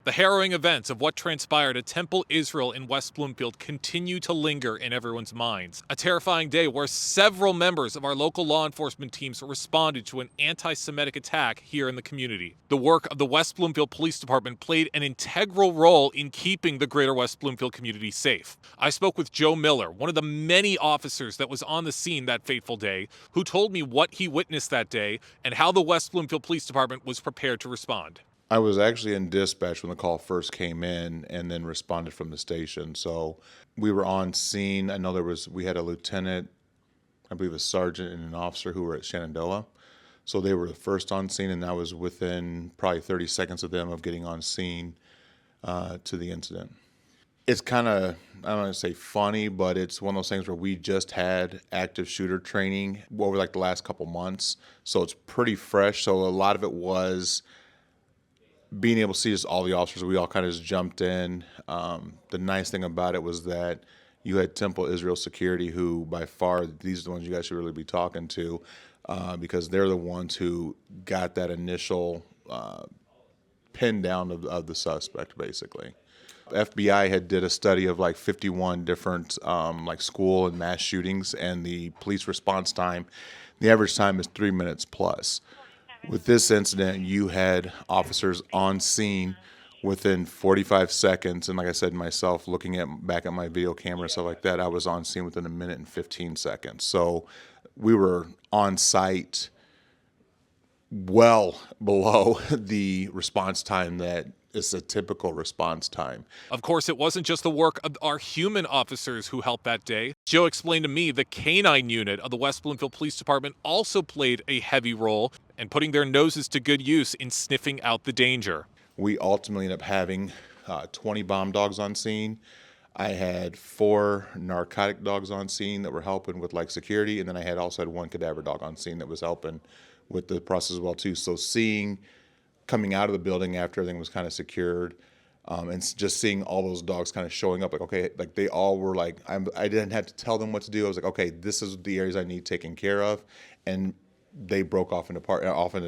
The harrowing events of what transpired at Temple Israel in West Bloomfield continue to linger in everyone's minds. A terrifying day where several members of our local law enforcement teams responded to an anti-Semitic attack here in the community. The work of the West Bloomfield Police Department played an integral role in keeping the greater West Bloomfield community safe. I spoke with Joe Miller, one of the many officers that was on the scene that fateful day, who told me what he witnessed that day and how the West Bloomfield Police Department was prepared to respond. I was actually in dispatch when the call first came in and then responded from the station. So we were on scene. I know we had a lieutenant, I believe a sergeant and an officer who were at Shenandoah. So they were the first on scene, and I was within probably 30 seconds of them of getting on scene to the incident. It's kind of, I don't want to say funny, but it's one of those things where we just had active shooter training over like the last couple months. So it's pretty fresh. So a lot of it was being able to see just all the officers. We all kind of just jumped in. The nice thing about it was that you had Temple Israel Security, who by far, these are the ones you guys should really be talking to, because they're the ones who got that initial pin down of the suspect, basically. FBI had did a study of like 51 different like school and mass shootings, and the police response time, the average time is 3 minutes plus. With this incident, you had officers on scene within 45 seconds, and like I said myself, looking back at my video camera and stuff like that, I was on scene within a minute and 15 seconds. So we were on site well below the response time that is a typical response time. Of course, it wasn't just the work of our human officers who helped that day. Joe explained to me the canine unit of the West Bloomfield Police Department also played a heavy role in putting their noses to good use in sniffing out the danger. We ultimately ended up having 20 bomb dogs on scene. I had 4 narcotic dogs on scene that were helping with like security, and then I also had 1 cadaver dog on scene that was helping with the process as well too. So coming out of the building after everything was kind of secured, and just seeing all those dogs kind of showing up, like, okay, like they all were like, I didn't have to tell them what to do. I was like, okay, this is the areas I need taken care of. And they broke off into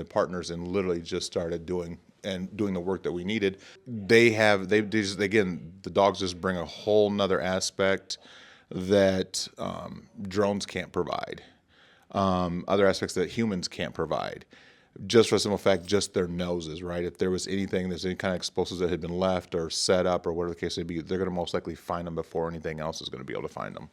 partners and literally just started doing the work that we needed. Again, the dogs just bring a whole nother aspect that drones can't provide. Other aspects that humans can't provide. Just for the simple fact, just their noses, right? If there's any kind of explosives that had been left or set up or whatever the case may be, they're going to most likely find them before anything else is going to be able to find them.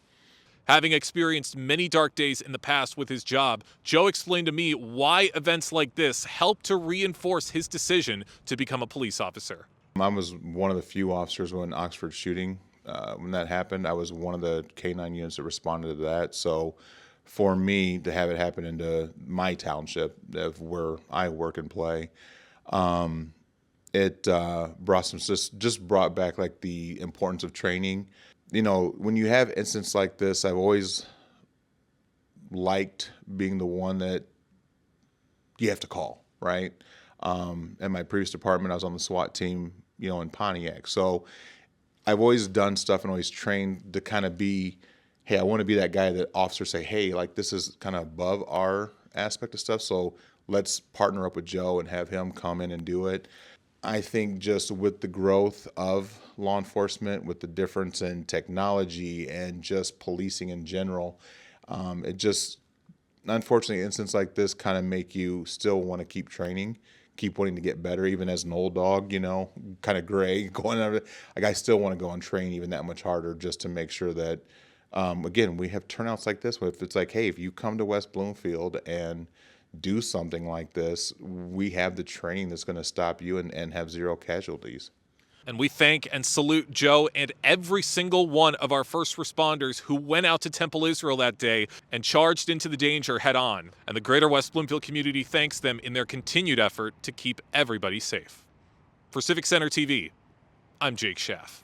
Having experienced many dark days in the past with his job, Joe explained to me why events like this helped to reinforce his decision to become a police officer. I was one of the few officers when Oxford shooting, when that happened. I was one of the K-9 units that responded to that. So for me to have it happen into my township of where I work and play, it brought back like the importance of training. You know, when you have incidents like this, I've always liked being the one that you have to call, right? In my previous department, I was on the SWAT team, in Pontiac. So I've always done stuff and always trained to kind of be, hey, I want to be that guy that officers say, hey, like this is kind of above our aspect of stuff, so let's partner up with Joe and have him come in and do it. I think just with the growth of law enforcement, with the difference in technology and just policing in general, it just, unfortunately, incidents like this kind of make you still want to keep training, keep wanting to get better, even as an old dog, kind of gray, going over. Like I still want to go and train even that much harder just to make sure that, again, we have turnouts like this. If it's like, hey, if you come to West Bloomfield and do something like this, we have the training that's going to stop you and have 0 casualties. And we thank and salute Joe and every single one of our first responders who went out to Temple Israel that day and charged into the danger head on. And the greater West Bloomfield community thanks them in their continued effort to keep everybody safe. For Civic Center TV, I'm Jake Schaf.